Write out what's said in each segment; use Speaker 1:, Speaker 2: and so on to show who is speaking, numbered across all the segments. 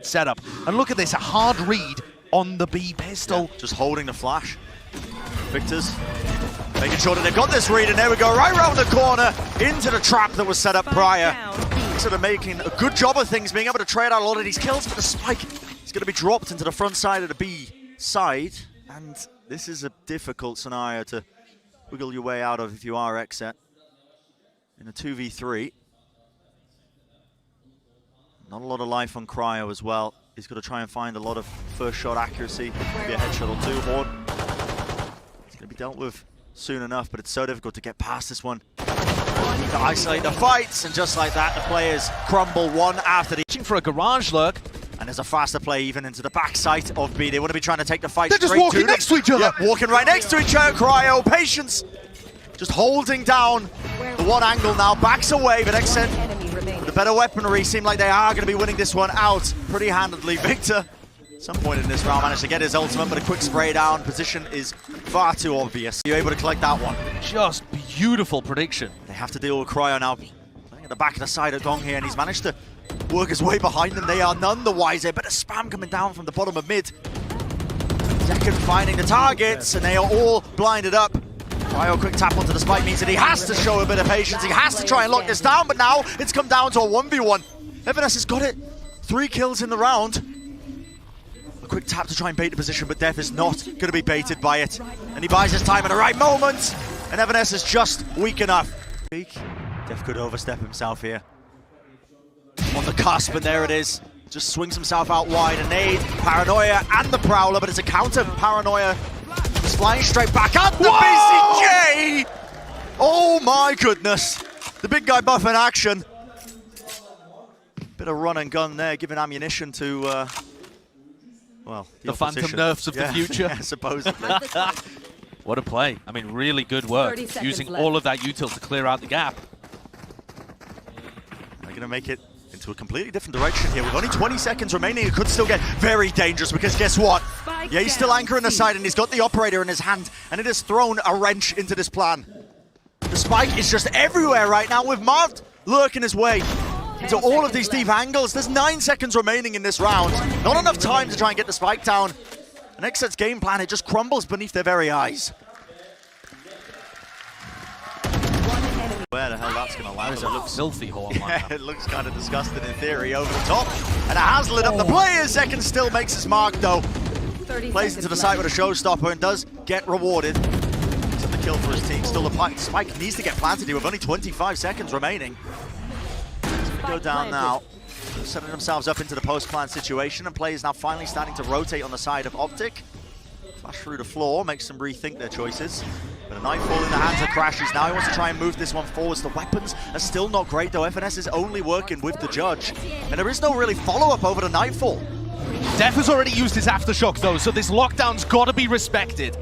Speaker 1: setup. And look at this, a hard read on the B pistol.
Speaker 2: Yeah, just holding the flash. Victor's making sure that they've got this read, and there we go, right around the corner, into the trap that was set up prior. Sort of making a good job of things, being able to trade out a lot of these kills, but the spike is going to be dropped into the front side of the B side. And this is a difficult scenario to wiggle your way out of if you are XSET. In a 2v3. Not a lot of life on Cryo as well. He's got to try and find a lot of first shot accuracy. Maybe a headshot or two. Horde. It's going to be dealt with soon enough, but it's so difficult to get past this one. To isolate the fights, and just like that, the players crumble one after the...
Speaker 1: For a garage lurk.
Speaker 2: And there's a faster play even into the backside of B. They want to be trying to take the fight
Speaker 1: They're
Speaker 2: straight
Speaker 1: just walking
Speaker 2: to
Speaker 1: next to each other.
Speaker 2: Yep, walking right next to each other. Cryo, patience. Just holding down the one angle now. Backs away, but XSET with the better weaponry seem like they are going to be winning this one out pretty handedly. Victor, at some point in this round, managed to get his ultimate, but a quick spray down. Position is far too obvious. You're able to collect that one.
Speaker 1: Just beautiful prediction.
Speaker 2: They have to deal with Cryo now. Playing at the back of the side of Gong here, and he's managed to work his way behind them. They are none the wiser. Bit of spam coming down from the bottom of mid. Zekken finding the targets, and they are all blinded up. Cryo, quick tap onto the spike means that he has to show a bit of patience. He has to try and lock this down, but now it's come down to a 1v1. Evanes has got it. 3 kills in the round. A quick tap to try and bait the position, but dephh is not going to be baited by it. And he buys his time at the right moment. And Evanes is just weak enough. dephh could overstep himself here. On the cusp, and there it is. Just swings himself out wide. A nade, Paranoia, and the Prowler, but it's a counter. Paranoia just flying straight back at the VCT! Oh my goodness. The big guy buff in action. Bit of run and gun there, giving ammunition to, well,
Speaker 1: the phantom nerfs of the future.
Speaker 2: Yeah, supposedly.
Speaker 1: What a play. I mean, really good work. Using all of that util to clear out the gap.
Speaker 2: They're going to make it into a completely different direction here. With only 20 seconds remaining, it could still get very dangerous, because guess what? Yeah, he's still anchoring the side, and he's got the operator in his hand, and it has thrown a wrench into this plan. The spike is just everywhere right now, with Marved lurking his way into all of these deep angles. There's 9 seconds remaining in this round. Not enough time to try and get the spike down. And XSET's game plan, it just crumbles beneath their very eyes. Where the hell that's going to land?
Speaker 1: It looks filthy, Horn.
Speaker 2: Yeah, it looks kind of disgusting in theory over the top. And it has lit up the players. Zekken still makes his mark though. Plays into the side with a showstopper and does get rewarded. Picks up the kill for his team. Still the spike needs to get planted here with only 25 seconds remaining. So we go down now. Setting themselves up into the post-plant situation, and players now finally starting to rotate on the side of OpTic. Flash through the floor, makes them rethink their choices. But a nightfall in the hands of crashies. Now he wants to try and move this one forwards. The weapons are still not great though. FNS is only working with the judge. And there is no really follow-up over the nightfall.
Speaker 1: dephh has already used his aftershock though, so this lockdown's got to be respected.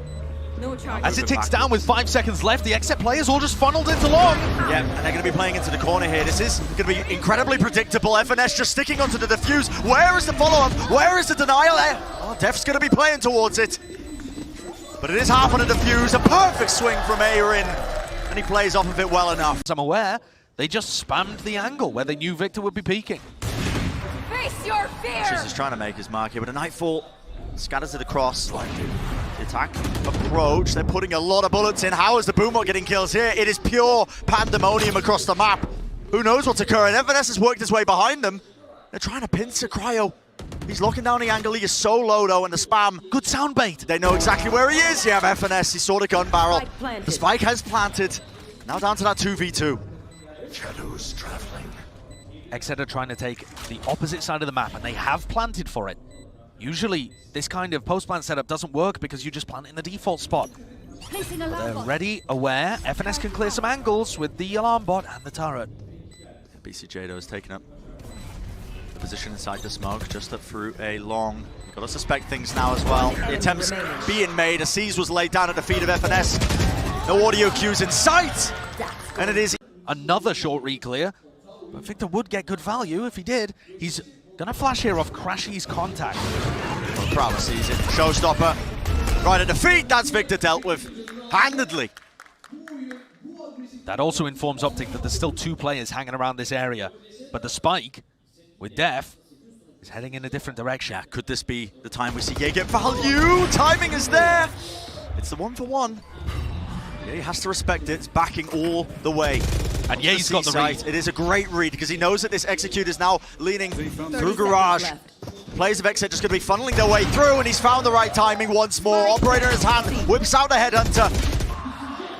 Speaker 1: As it ticks down with 5 seconds left, the XSET players all just funneled into long.
Speaker 2: Yeah, and they're going to be playing into the corner here. This is going to be incredibly predictable. FNS just sticking onto the defuse. Where is the follow-up? Where is the denial there? Oh, deph's going to be playing towards it. But it is half on a defuse. A perfect swing from AYRIN. And he plays off of it well enough.
Speaker 1: As I'm aware, they just spammed the angle where they knew Victor would be peeking.
Speaker 3: Face your fear!
Speaker 2: Just is trying to make his mark here, but a nightfall scatters it across. The attack approach, they're putting a lot of bullets in. How is the Boomot getting kills here? It is pure pandemonium across the map. Who knows what's occurring? Evanes has worked his way behind them. They're trying to pincer Cryo. He's locking down the angle. He is so low though, and the spam.
Speaker 1: Good sound bait.
Speaker 2: They know exactly where he is. You have FNS. He saw the gun barrel. The spike has planted. Now down to that 2v2.
Speaker 4: Shadows traveling.
Speaker 1: XSET are trying to take the opposite side of the map, and they have planted for it. Usually, this kind of post-plant setup doesn't work because you just plant in the default spot. But they're ready, aware. FNS can clear some angles with the alarm bot and the turret.
Speaker 2: BCJ though is taking up the position inside the smoke, just up through a long. Got to suspect things now as well. The attempts being made. A seize was laid down at the feet of FNS. No audio cues in sight. And it is
Speaker 1: another short re-clear. But Victor would get good value if he did. He's gonna flash here off crashies contact.
Speaker 2: Prowler sees it. Showstopper. Right at the feet. That's Victor dealt with handedly.
Speaker 1: That also informs OpTic that there's still 2 players hanging around this area. But the spike with dephh He's heading in a different direction.
Speaker 2: Yeah, could this be the time we see Ye get value? Timing is there. It's the 1-for-1. Yeah, he has to respect it. It's backing all the way.
Speaker 1: And yeah, he's got the read.
Speaker 2: It is a great read because he knows that this execute is now leaning through garage. Players of XSET just going to be funneling their way through, and he's found the right timing once more. Operator in his hand, whips out the headhunter.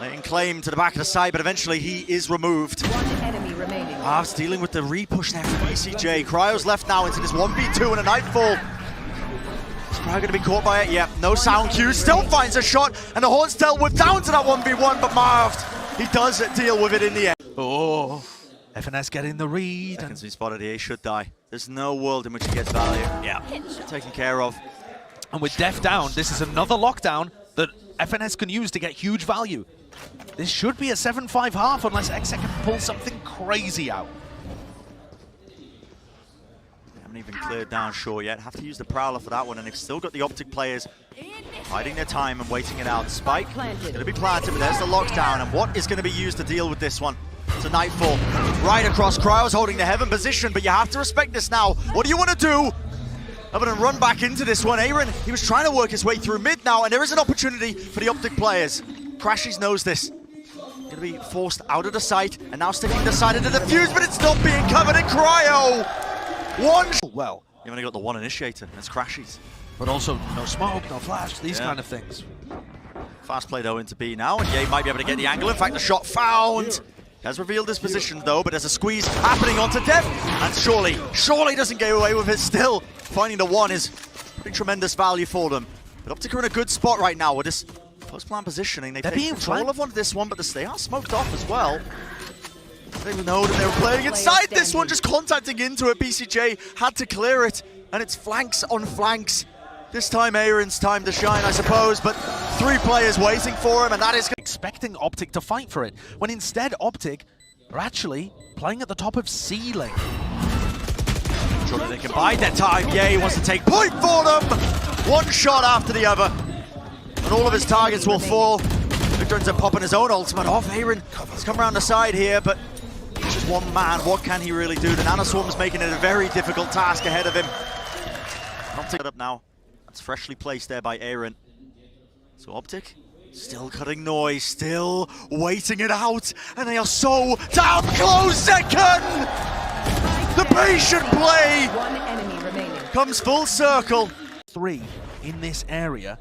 Speaker 2: Laying claim to the back of the side, but eventually he is removed.
Speaker 3: One enemy remaining.
Speaker 2: Marv's dealing with the re-push there from BCJ. Cryo's left now into this 1v2 and a nightfall. Is Cryo going to be caught by it? Yeah, no sound cue. Still finds a shot, and the Horn's dealt with down to that 1v1, but Marved, he does deal with it in the end.
Speaker 1: Oh, FNS getting the read.
Speaker 2: Seconds he spotted here, he should die. There's no world in which he gets value. Yeah, taken care of.
Speaker 1: And with dephh down, this is another lockdown that FNS can use to get huge value. This should be a 7-5 half unless XSET can pull something crazy out.
Speaker 2: They haven't even cleared down shore yet. Have to use the Prowler for that one, and they've still got the OpTic players hiding their time and waiting it out. Spike is going to be planted, but there's the lockdown, and what is going to be used to deal with this one? It's a nightfall. Right across, Cryo's holding the heaven position, but you have to respect this now. What do you want to do? Other than run back into this one. AYRIN, he was trying to work his way through mid now, and there is an opportunity for the OpTic players. Crashies knows this. Going to be forced out of the site, and now sticking the side into the fuse, but it's not being covered in Cryo.
Speaker 1: Well,
Speaker 2: You've only got the one initiator, and it's Crashies.
Speaker 1: but also no smoke, no flash, these kind of things.
Speaker 2: Fast play though into B now, and Ye might be able to get the angle. In fact, the shot found. Has revealed his position though, but there's a squeeze happening onto dephh, and surely doesn't get away with it still. Finding the one is pretty tremendous value for them. But OpTic are in a good spot right now with this post-plan positioning. They've taken control of this one, but they are smoked off as well. They know that they were playing inside this one, just contacting into it. BCJ had to clear it, and it's flanks on flanks. This time AYRIN's time to shine, I suppose, but 3 players waiting for him, and that is
Speaker 1: Expecting OpTic to fight for it, when instead OpTic are actually playing at the top of C lane.
Speaker 2: sure that they can bide their time. Ye wants to take point for them. One shot after the other, and all of his targets will fall. Victor ends up popping his own ultimate off. AYRIN has come around the side here, but he's just one man. What can he really do? The Nanoswarm's making it a very difficult task ahead of him. OpTic up now. That's freshly placed there by AYRIN. So OpTic still cutting noise, still waiting it out, and they are so damn close. Zekken! The patient play
Speaker 3: One enemy remaining.
Speaker 2: comes full circle.
Speaker 1: 3 in this area.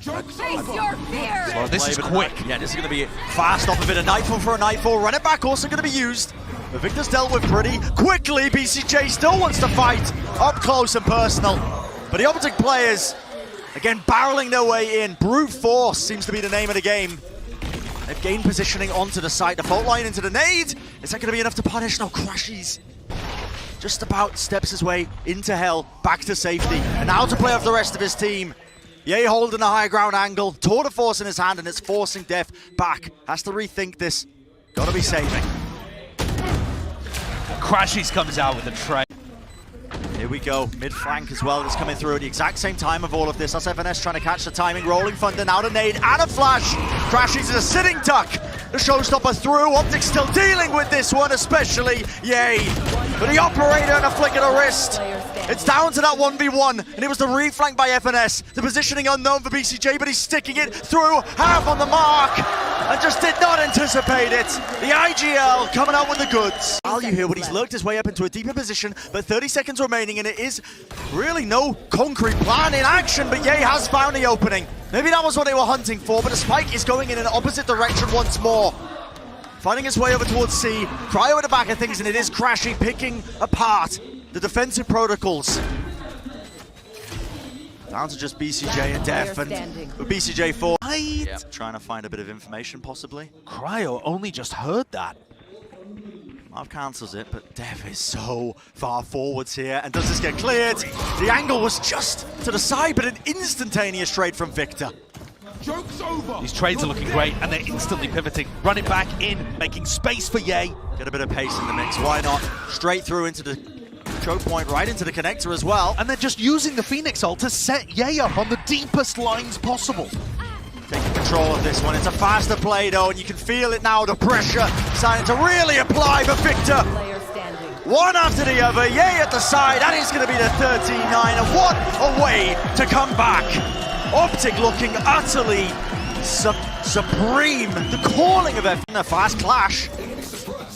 Speaker 3: Face your fear!
Speaker 1: Well, this is
Speaker 2: Play, but
Speaker 1: quick.
Speaker 2: Yeah, this is going to be fast off a bit of nightfall for a nightfall. Run it back also going to be used. But Victor's dealt with pretty quickly. BCJ still wants to fight up close and personal. But the OpTic players, again, barreling their way in. Brute force seems to be the name of the game. They've gained positioning onto the site. The fault line into the nade. Is that going to be enough to punish? No, crashies. Just about steps his way into hell, back to safety. And now to play off the rest of his team. Ye holding a high ground angle, tour de force in his hand, and it's forcing dephh back. Has to rethink this. Gotta be saving.
Speaker 1: crashies comes out with a tray.
Speaker 2: Here we go, mid flank as well, that's coming through at the exact same time of all of this. That's FNS trying to catch the timing, rolling thunder, now to nade, and a flash. crashies is a sitting duck. The showstopper through, OpTic still dealing with this one, especially Ye. But the operator and a flick of the wrist. It's down to that 1v1, and it was the reflank by FNS. The positioning unknown for BCJ, but he's sticking it through, half on the mark, and just did not anticipate it. The IGL coming out with the goods. Value here when he's lurked his way up into a deeper position, but 30 seconds remaining, and it is really no concrete plan in action, but Ye has found the opening. Maybe that was what they were hunting for, but the spike is going in an opposite direction once more. Finding his way over towards C, Cryo at the back of things, and it is Crashy picking apart the defensive protocols. Down to just BCJ and dephh, and with BCJ 4. Yeah, trying to find a bit of information, possibly.
Speaker 1: Cryo only just heard that.
Speaker 2: Marv cancels it, but dephh is so far forwards here, and does this get cleared? The angle was just to the side, but an instantaneous trade from Victor.
Speaker 4: Joke's over.
Speaker 1: These trades are looking great, and they're instantly pivoting. Run it back in, making space for Ye.
Speaker 2: Get a bit of pace in the mix, why not? Straight through into the choke point, right into the connector as well.
Speaker 1: And they're just using the Phoenix ult to set Ye up on the deepest lines possible.
Speaker 2: Taking control of this one. It's a faster play though, and you can feel it now, the pressure starting to really apply, but Victor
Speaker 3: Player standing.
Speaker 2: One after the other, yay at the side, and it's going to be the 13-9, and what a way to come back. OpTic looking utterly supreme. The calling of a fast clash.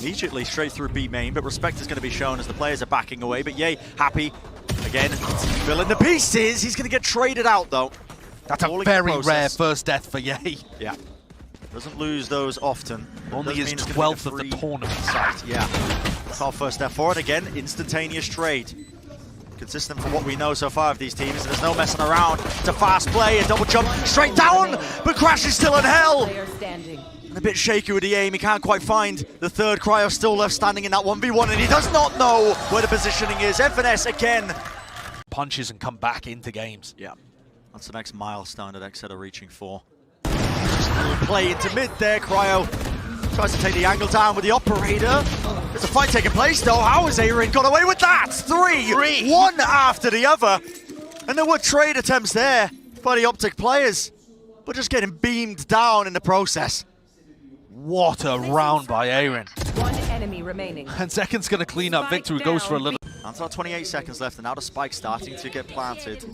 Speaker 2: Immediately straight through B main, but respect is going to be shown as the players are backing away, but yay, happy. Again, filling the pieces, he's going to get traded out though.
Speaker 1: That's a very rare first death for Yay.
Speaker 2: Yeah. Doesn't lose those often.
Speaker 1: Only his 12th of the tournament.
Speaker 2: Site. Yeah. That's our first step forward. Again, instantaneous trade. Consistent from what we know so far of these teams. There's no messing around. It's a fast play, a double jump straight down, but Crash is still in hell. And a bit shaky with the aim. He can't quite find the third. Cryo still left standing in that 1v1, and he does not know where the positioning is. FNS again.
Speaker 1: Punches and come back into games.
Speaker 2: Yeah. That's the next milestone that XSET are reaching for. Just a little play into mid there. Cryo tries to take the angle down with the operator. There's a fight taking place though. How has AYRIN got away with that? Three. One after the other. And there were trade attempts there by the OpTic players, but just getting beamed down in the process.
Speaker 1: What a round by AYRIN.
Speaker 3: One enemy remaining.
Speaker 1: And Zekken's going to clean up Victor, who goes for a little...
Speaker 2: Until 28 seconds left, and now the spike starting to get planted.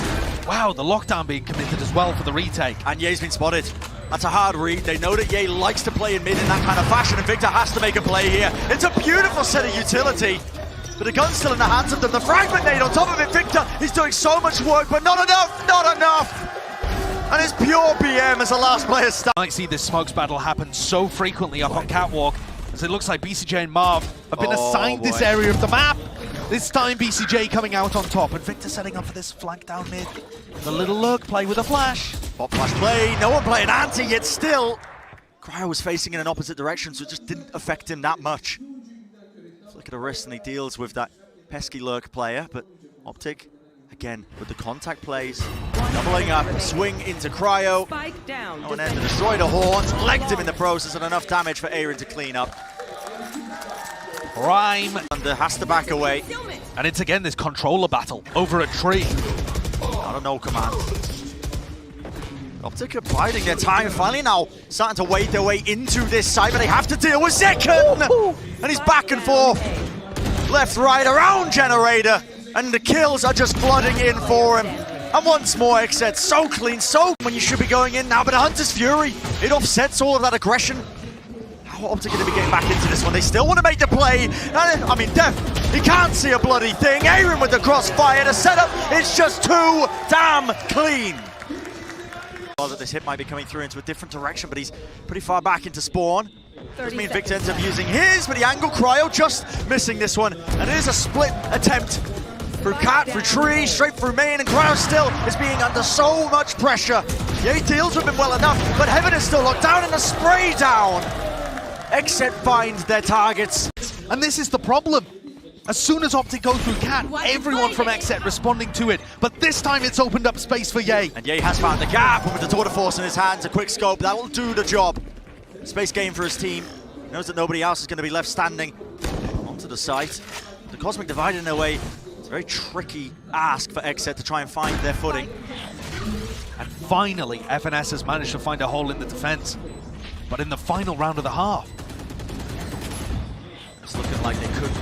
Speaker 1: Wow, the lockdown being committed as well for the retake.
Speaker 2: And Ye's been spotted. That's a hard read. They know that Ye likes to play in mid in that kind of fashion, and Victor has to make a play here. It's a beautiful set of utility, but the gun's still in the hands of them. The fragment nade on top of it. Victor is doing so much work, but not enough. And it's pure BM as the last player starts.
Speaker 1: I might see this smokes battle happen so frequently up on Catwalk, as it looks like BCJ and Marv have been assigned this area of the map. This time BCJ coming out on top, and Victor setting up for this flank down mid. The little lurk play with a flash.
Speaker 2: Pop flash play, no one playing anti, yet still. Cryo was facing in an opposite direction, so it just didn't affect him that much. Flick at the wrist and he deals with that pesky lurk player, but OpTic, again, with the contact plays, doubling up, swing into Cryo. No one then to destroy the horns, legged him in the process, and enough damage for AYRIN to clean up.
Speaker 1: Prime.
Speaker 2: Thunder has to back away.
Speaker 1: And it's again this controller battle over a tree.
Speaker 2: I don't know, command. OpTic are biding their time, finally now starting to wade their way into this side, but they have to deal with zekken! And he's back and forth. Left, right, around generator. And the kills are just flooding in for him. And once more, XSET so clean, so when you should be going in now, but a Hunter's Fury, it offsets all of that aggression. How are OpTic going to be getting back into this one? They still want to make the play. And I mean, dephh, he can't see a bloody thing. AYRIN with the crossfire. The setup is just too damn clean. Well, that this hit might be coming through into a different direction, but he's pretty far back into spawn. Doesn't mean Victor ends up using his, but the angle Cryo just missing this one. And it is a split attempt. Through cat, through tree, straight through main, and Cryo still is being under so much pressure. Ye deals with him well enough, but Heaven is still locked down in the spray down. XSET finds their targets.
Speaker 1: And this is the problem. As soon as OpTic go through cat, everyone from XSET responding to it. But this time it's opened up space for Ye.
Speaker 2: And Ye has found the gap, and with the tour de force in his hands, a quick scope, that will do the job. Space game for his team. Knows that nobody else is going to be left standing. Onto the site. The Cosmic Divide in their way. It's a very tricky ask for XSET to try and find their footing.
Speaker 1: And finally, FNS has managed to find a hole in the defense. But in the final round of the half,
Speaker 2: it's looking like they could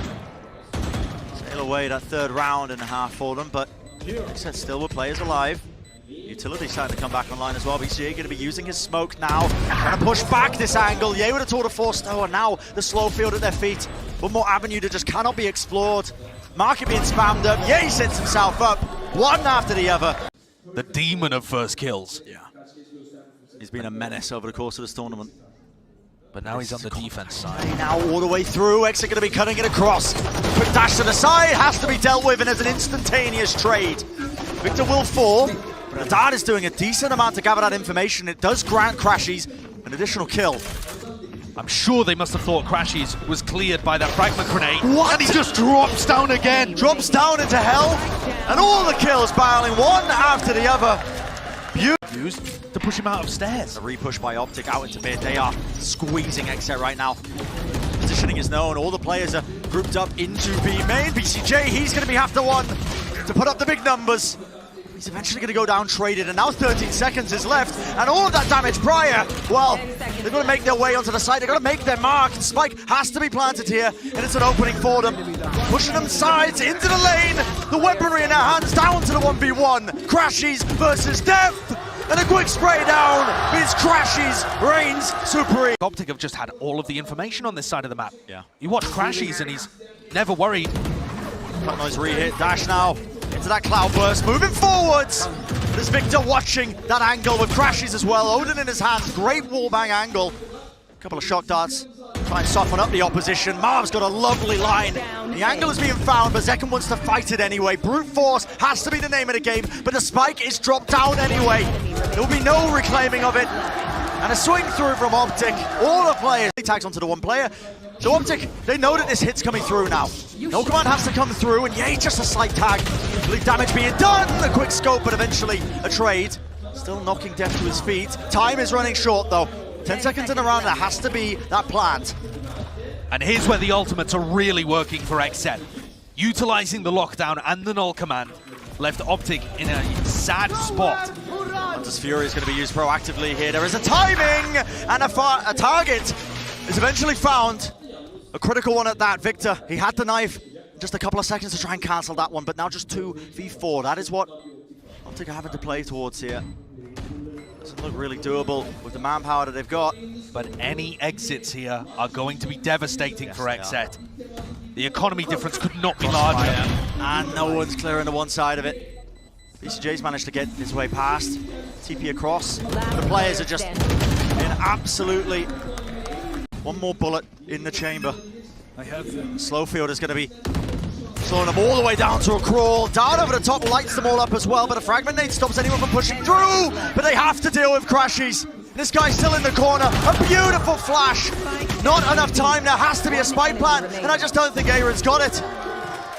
Speaker 2: sail away that third round and a half for them, but XSET still with players alive. Utility starting to come back online as well. VCT going to be using his smoke now, trying to push back this angle. Ye with a tour de force though, and now the slow field at their feet. One more avenue that just cannot be explored. Market being spammed up. Ye sets himself up, one after the other.
Speaker 1: The demon of first kills.
Speaker 2: Yeah. He's been a menace over the course of this tournament.
Speaker 1: But now he's on the defense side.
Speaker 2: Now all the way through, XSET going to be cutting it across. Quick dash to the side, has to be dealt with, and there's an instantaneous trade. Victor will fall, but the dart is doing a decent amount to gather that information. It does grant crashies an additional kill.
Speaker 1: I'm sure they must have thought crashies was cleared by that fragment grenade.
Speaker 2: What?
Speaker 1: And he just drops down again.
Speaker 2: Drops down into hell, and all the kills piling one after the other.
Speaker 1: Used to push him out of stairs.
Speaker 2: A repush by OpTic out into mid. They are squeezing XSET right now. Positioning is known. All the players are grouped up into B main. BCJ, he's going to be have the one to put up the big numbers. He's eventually going to go down traded, and now 13 seconds is left, and all of that damage prior, well, they've got to make their way onto the side, they've got to make their mark, and Spike has to be planted here, and it's an opening for them. Pushing them sides into the lane, the weaponry in their hands, down to the 1v1, crashies versus dephh, and a quick spray down means crashies reigns supreme.
Speaker 1: OpTic have just had all of the information on this side of the map.
Speaker 2: Yeah.
Speaker 1: You watch crashies and he's never worried.
Speaker 2: Cut noise re-hit, dash now into that cloud burst, moving forwards. There's Victor watching that angle with crashies as well. Odin in his hands, great wallbang angle. A couple of shock darts, try and soften up the opposition. Marv's got a lovely line. The angle is being found, but zekken wants to fight it anyway. Brute force has to be the name of the game, but the spike is dropped down anyway. There will be no reclaiming of it. And a swing through from OpTic. All the players. He tags onto the one player. So OpTic, they know that this hit's coming through now. No command has to come through, and yay, just a slight tag. Believe damage being done. A quick scope, but eventually a trade. Still knocking dephh to his feet. Time is running short though. 10 seconds in a round, there has to be that plant.
Speaker 1: And here's where the ultimates are really working for XSET. Utilizing the lockdown and the null command left OpTic in a sad spot.
Speaker 2: Hunter's Fury is going to be used proactively here. There is a timing, and a target is eventually found. A critical one at that. Victor, he had the knife. Just a couple of seconds to try and cancel that one, but now just 2v4. That is what OpTic are having to play towards here. Doesn't look really doable with the manpower that they've got.
Speaker 1: But any exits here are going to be devastating for XSET. The economy difference could not be larger.
Speaker 2: And no one's clearing the one side of it. VCJ's managed to get his way past. TP across. The players are just in absolutely... One more bullet in the chamber. Slowfield is going to be slowing them all the way down to a crawl. Dart over the top lights them all up as well, but a fragment nade stops anyone from pushing through. But they have to deal with crashies. This guy's still in the corner. A beautiful flash. Not enough time. There has to be a spike plant, and I just don't think AYRIN's got it.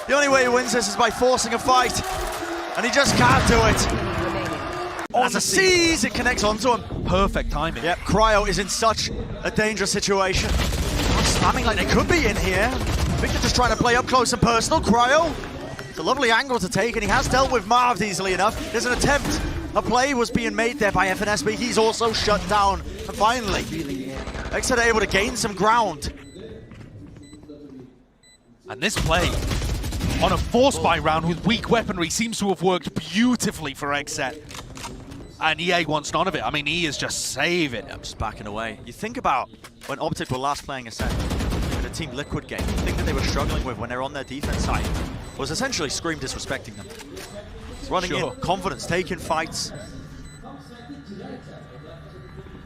Speaker 2: The only way he wins this is by forcing a fight, and he just can't do it. As a seize, it connects onto him.
Speaker 1: Perfect timing.
Speaker 2: Yep, Cryo is in such a dangerous situation. Spamming like they could be in here. Victor just trying to play up close and personal. Cryo, it's a lovely angle to take, and he has dealt with Marved easily enough. There's an attempt. A play was being made there by FNS, but he's also shut down. And finally, XSET are able to gain some ground.
Speaker 1: And this play on a force buy round with weak weaponry seems to have worked beautifully for XSET. And EA wants none of it. I mean, he is just saving.
Speaker 2: I'm just backing away. You think about when OpTic were last playing a set in a Team Liquid game, the thing that they were struggling with when they're on their defense side was essentially Scream disrespecting them. Running in, confidence, taking fights.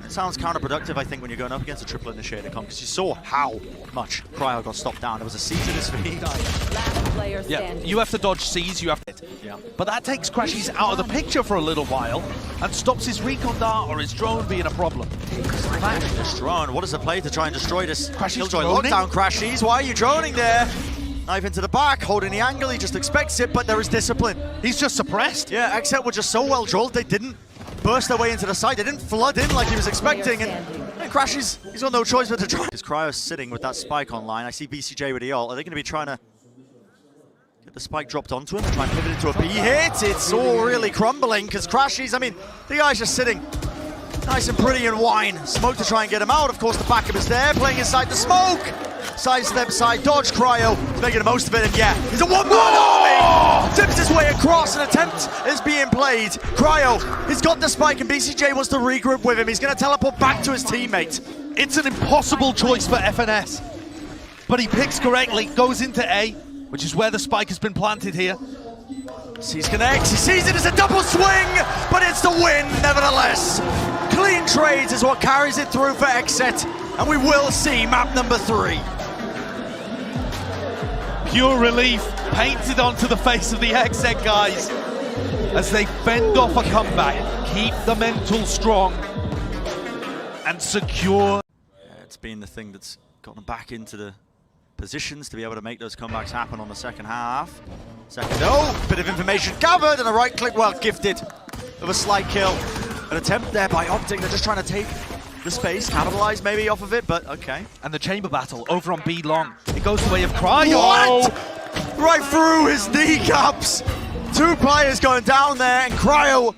Speaker 2: It sounds counterproductive, I think, when you're going up against a triple initiator comp, because you saw how much Cryo got stopped down. There was a siege at his feet.
Speaker 1: Yeah, you have to dodge C's, you have to...
Speaker 2: Yeah.
Speaker 1: But that takes crashies out of the picture for a little while and stops his recon dart or his drone being a problem.
Speaker 2: This drone, what is the play to try and destroy this Killjoy
Speaker 1: droning?
Speaker 2: lockdown, crashies? Why are you droning there? Knife into the back, holding the angle, he just expects it, but there is discipline.
Speaker 1: He's just suppressed.
Speaker 2: Yeah, XSET were just so well drilled, they didn't burst their way into the side, they didn't flood in like he was expecting, and crashies, he's got no choice but to try. His Cryo's sitting with that spike online. I see BCJ with the ult. Are they going to be trying to get the spike dropped onto him and try and pivot into a B hit? It's all really crumbling, because crashies, I mean, the guy's just sitting nice and pretty in wine. Smoke to try and get him out. Of course, the backup is there, playing inside the smoke. Sidestep, side dodge, Cryo. He's making the most of it, and yeah, he's a one-man army! Tips his way across, an attempt is being played. Cryo, he's got the spike, and BCJ wants to regroup with him. He's going to teleport back to his teammate.
Speaker 1: It's an impossible choice for FNS. But he picks correctly, goes into A, which is where the spike has been planted here.
Speaker 2: Sees connects, he sees it as a double swing, but it's the win nevertheless. Clean trades is what carries it through for XSET, and we will see map number 3.
Speaker 1: Pure relief painted onto the face of the XSET guys as they fend off a comeback, keep the mental strong, and secure.
Speaker 2: Yeah, it's been the thing that's got them back into the positions to be able to make those comebacks happen on the second half. Bit of information gathered, and a right click, well, gifted of a slight kill. An attempt there by OpTic, they're just trying to take the space, capitalize maybe off of it, but okay.
Speaker 1: And the chamber battle over on B long. It goes the way of Cryo.
Speaker 2: What? Right through his kneecaps. Two players going down there, and Cryo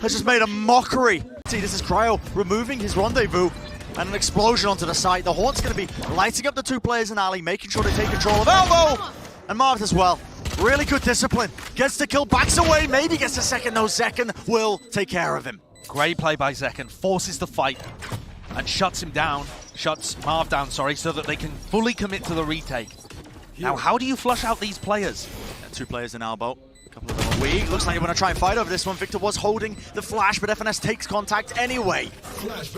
Speaker 2: has just made a mockery. See, this is Cryo removing his rendezvous, and an explosion onto the site. The Horn's going to be lighting up the two players in alley, making sure they take control of Elbow, and Marved as well. Really good discipline. Gets the kill, backs away, maybe gets the second, though zekken will take care of him.
Speaker 1: Great play by zekken, forces the fight, and shuts him down, shuts Marv down, sorry, so that they can fully commit to the retake. Now, how do you flush out these players?
Speaker 2: Two players in Elbow. A couple of them are weak. Looks like they want to try and fight over this one. Victor was holding the flash, but FNS takes contact anyway.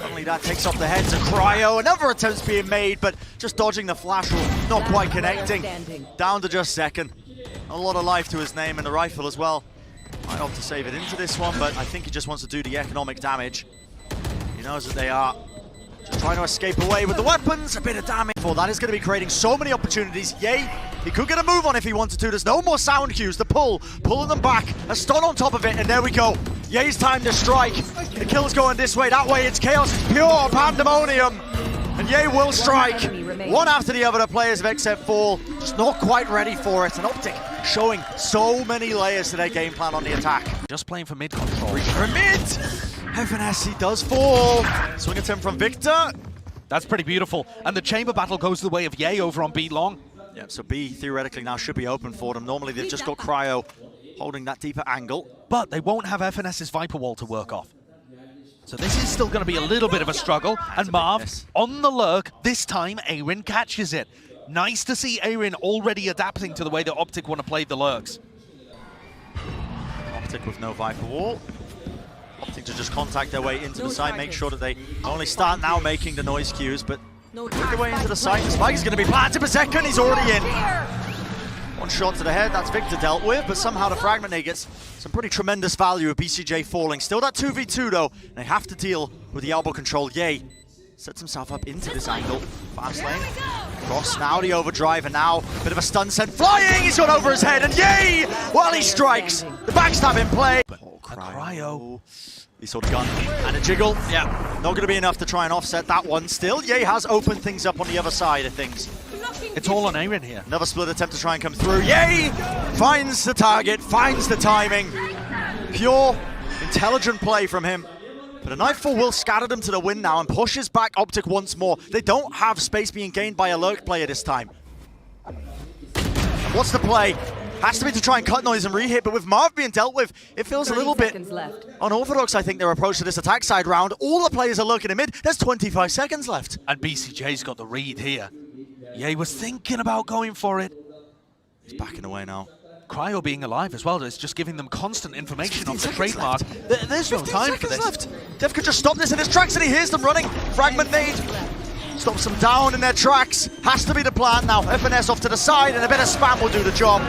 Speaker 2: Only that takes off the heads of Cryo. Another attempt's being made, but just dodging the flash rule, not quite connecting. Down to just zekken. A lot of life to his name and the rifle as well. Might opt to save it into this one, but I think he just wants to do the economic damage. He knows that they are just trying to escape away with the weapons. A bit of damage. For that is going to be creating so many opportunities. Yay, he could get a move on if he wanted to. There's no more sound cues. The pulling them back. A stun on top of it, and there we go. Ye's time to strike. The kill's going this way, that way. It's chaos. It's pure pandemonium. And Ye will strike. One after the other, the players of XSET fall. Just not quite ready for it. And OpTic showing so many layers to their game plan on the attack.
Speaker 1: Just playing for mid control.
Speaker 2: For mid! FNS, he does fall. Swing attempt from Victor.
Speaker 1: That's pretty beautiful. And the chamber battle goes the way of Ye over on B long.
Speaker 2: Yeah, so B theoretically now should be open for them. Normally they've just got Cryo holding that deeper angle.
Speaker 1: But they won't have FNS's Viper Wall to work off. So this is still going to be a little bit of a struggle. And Marv on the lurk. This time AYRIN catches it. Nice to see AYRIN already adapting to the way that OpTic want to play the lurks.
Speaker 2: OpTic with no Viper Wall. OpTic to just contact their way into the site, make sure that they only start now making the noise cues, but make their way into the site. The spike is going to be planted per second, he's already in. One shot to the head, that's Victor dealt with, but somehow the fragment gets some pretty tremendous value of BCJ falling. Still that 2v2 though, and they have to deal with the elbow control. Ye sets himself up into this angle. Fast lane. Cross now the overdrive, and now a bit of a stun sent flying. He's got over his head, and Ye, while he strikes, the backstab in play.
Speaker 1: Oh, Cryo.
Speaker 2: He saw the gun and a jiggle. Yeah, not going to be enough to try and offset that one. Still, Ye has opened things up on the other side of things.
Speaker 1: It's all on AYRIN here.
Speaker 2: Another split attempt to try and come through. Ye finds the target, finds the timing. Pure, intelligent play from him. But a Nightfall will scatter them to the wind now and pushes back OpTic once more. They don't have space being gained by a lurk player this time. And what's the play? Has to be to try and cut noise and re-hit, but with Marv being dealt with, it feels a little bit unorthodox, I think, their approach to this attack side round. All the players are lurking in mid. There's 25 seconds left.
Speaker 1: And BCJ's got the read here. Ye was thinking about going for it.
Speaker 2: He's backing away now.
Speaker 1: Cryo being alive as well is just giving them constant information on the trademark. There's no time for this.
Speaker 2: Left. Dev could just stop this in his tracks, and he hears them running. Fragment nade. Stops them down in their tracks. Has to be the plan now. FNS off to the side, and a bit of spam will do the job.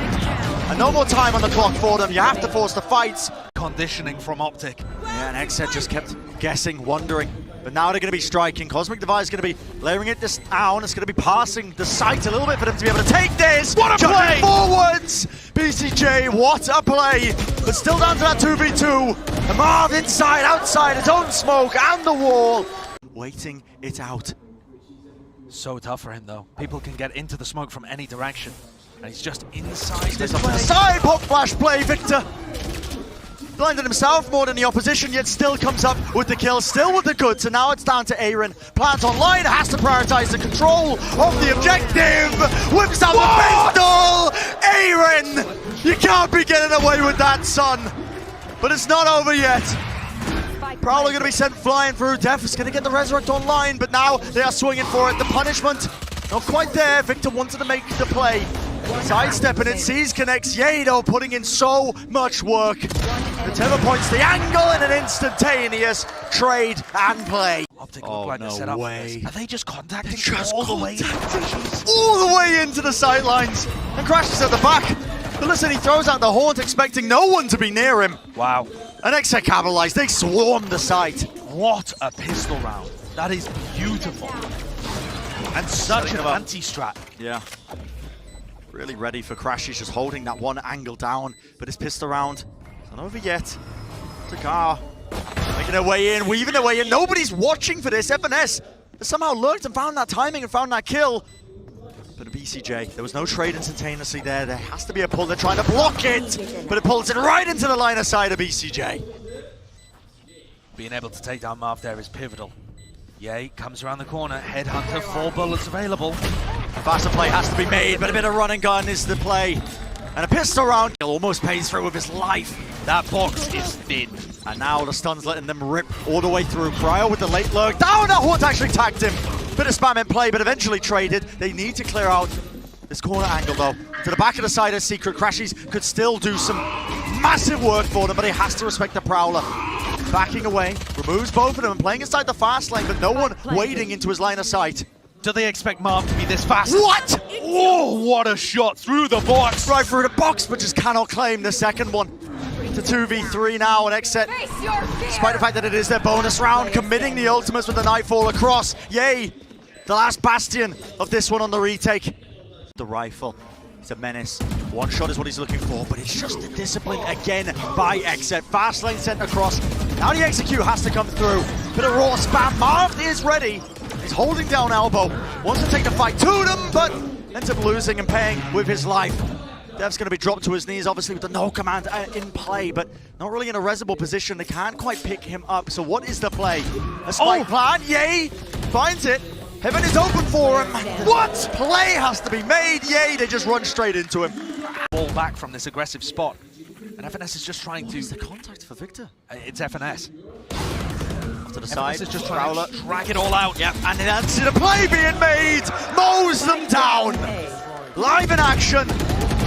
Speaker 2: And no more time on the clock for them. You have to force the fights.
Speaker 1: Conditioning from OpTic.
Speaker 2: Yeah, and XSET just kept guessing, wondering. But now they're going to be striking. Cosmic Divide is going to be layering it down. It's going to be passing the site a little bit for them to be able to take this.
Speaker 1: What a play!
Speaker 2: Forwards! BCJ, what a play! But still down to that 2v2. And Marv inside, outside, his own smoke and the wall. Waiting it out.
Speaker 1: So tough for him though. People can get into the smoke from any direction. And he's just inside this
Speaker 2: off to the
Speaker 1: play.
Speaker 2: side, pop flash play, Victor. Blinded himself more than the opposition, yet still comes up with the kill, still with the goods, and now it's down to AYRIN. Plant online, has to prioritize the control of the objective. Whips out the pistol! AYRIN! You can't be getting away with that, son. But it's not over yet. Probably going to be sent flying through. dephh is going to get the Resurrect online, but now they are swinging for it. The punishment, not quite there. Victor wanted to make the play. Sidestepping it, sees, connects. Yado putting in so much work. The Tether points the angle in an instantaneous trade and play.
Speaker 1: OpTic look like they're set up for this. Are they just contacting all the way?
Speaker 2: All the way into the sidelines. And crashes at the back. But listen, he throws out the haunt, expecting no one to be near him.
Speaker 1: Wow.
Speaker 2: And XSET capitalized. They swarmed the site.
Speaker 1: What a pistol round. That is beautiful. And such an anti-strat.
Speaker 2: Yeah. Really ready for crashies, just holding that one angle down. But his pistol round not over yet. Takar making their way in, weaving their way in. Nobody's watching for this. FNS has somehow lurked and found that timing and found that kill. But it'd be BCJ. There was no trade instantaneously there. There has to be a pull. They're trying to block it, but it pulls it right into the line of sight of BCJ.
Speaker 1: Being able to take down Marved there is pivotal. Yay, comes around the corner. Headhunter, 4 bullets available.
Speaker 2: Faster play has to be made, but a bit of run and gun is the play. And a pistol round. He almost pays through with his life.
Speaker 1: That box is thin.
Speaker 2: And now the stun's letting them rip all the way through. Cryo with the late lurk. Down! That Hort actually tagged him. Bit of spam in play, but eventually traded. They need to clear out this corner angle, though. To the back of the side of Secret. Crashies could still do some massive work for them, but he has to respect the Prowler. Backing away, removes both of them and playing inside the fast lane, but no one wading into his line of sight.
Speaker 1: Do they expect Marved to be this fast?
Speaker 2: What?
Speaker 1: Oh, what a shot through the box.
Speaker 2: Right through the box, but just cannot claim the second one. To 2v3 now, and XSET, despite the fact that it is their bonus round, committing the ultimates with the Nightfall across. Yay! The last bastion of this one on the retake. The rifle. It's a menace. One shot is what he's looking for, but it's just the discipline again by XSET. Fast lane sent across. Now the execute has to come through. Bit of raw spam. Marved is ready. He's holding down elbow. Wants to take the fight to them, but ends up losing and paying with his life. deph's going to be dropped to his knees, obviously, with the no command in play, but not really in a resible position. They can't quite pick him up. So what is the play? A spike plan. Yay! Finds it. Heaven is open for him. What? Play has to be made. Yay! They just run straight into him.
Speaker 1: Ball back from this aggressive spot. And FNS is just trying to...
Speaker 2: Who's the contact for Victor?
Speaker 1: It's FNS.
Speaker 2: To the side,
Speaker 1: is just trying to drag it all out.
Speaker 2: Yep, and an answer to play being made. Mows them down. Live in action.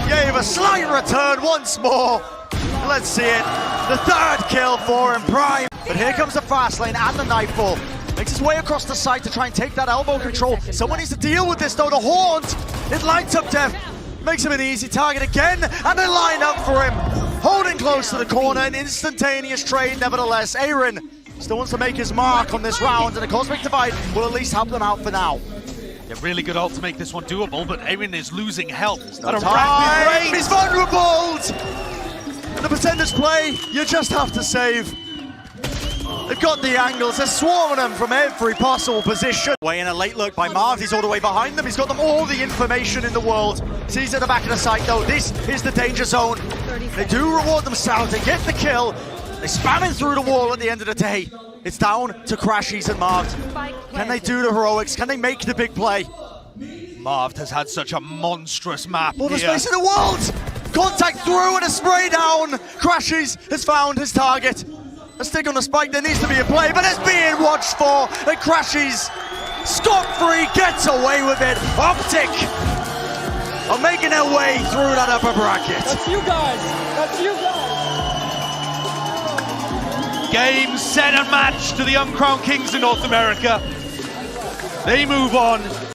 Speaker 2: Gave a slight return once more. Let's see it. The third kill for him, Prime. But here comes the fast lane and the Nightfall. Makes his way across the site to try and take that elbow control. Someone needs to deal with this though. The Haunt. It lights up dephh. Makes him an easy target again. And they line up for him. Holding close to the corner. An instantaneous trade nevertheless. AYRIN still wants to make his mark on this round, and the Cosmic Divide will at least help them out for now.
Speaker 1: Yeah, really good ult to make this one doable, but AYRIN is losing health.
Speaker 2: No time. He's vulnerable! And the percentage play, you just have to save. They've got the angles, they're swarming them from every possible position. Way in a late look by Marved, he's all the way behind them. He's got them all the information in the world. Sees at the back of the site though, this is the danger zone. They do reward themselves, they get the kill. They're spamming through the wall at the end of the day. It's down to crashies and Marved. Can they do the heroics? Can they make the big play?
Speaker 1: Marved has had such a monstrous map.
Speaker 2: All the space in the world! Contact through and a spray down. Crashies has found his target. A stick on the spike, there needs to be a play, but it's being watched for. And Crashies, scot-free, gets away with it. OpTic are making their way through that upper bracket.
Speaker 5: That's you guys. That's you guys.
Speaker 1: Game, set and match to the uncrowned kings in North America. They move on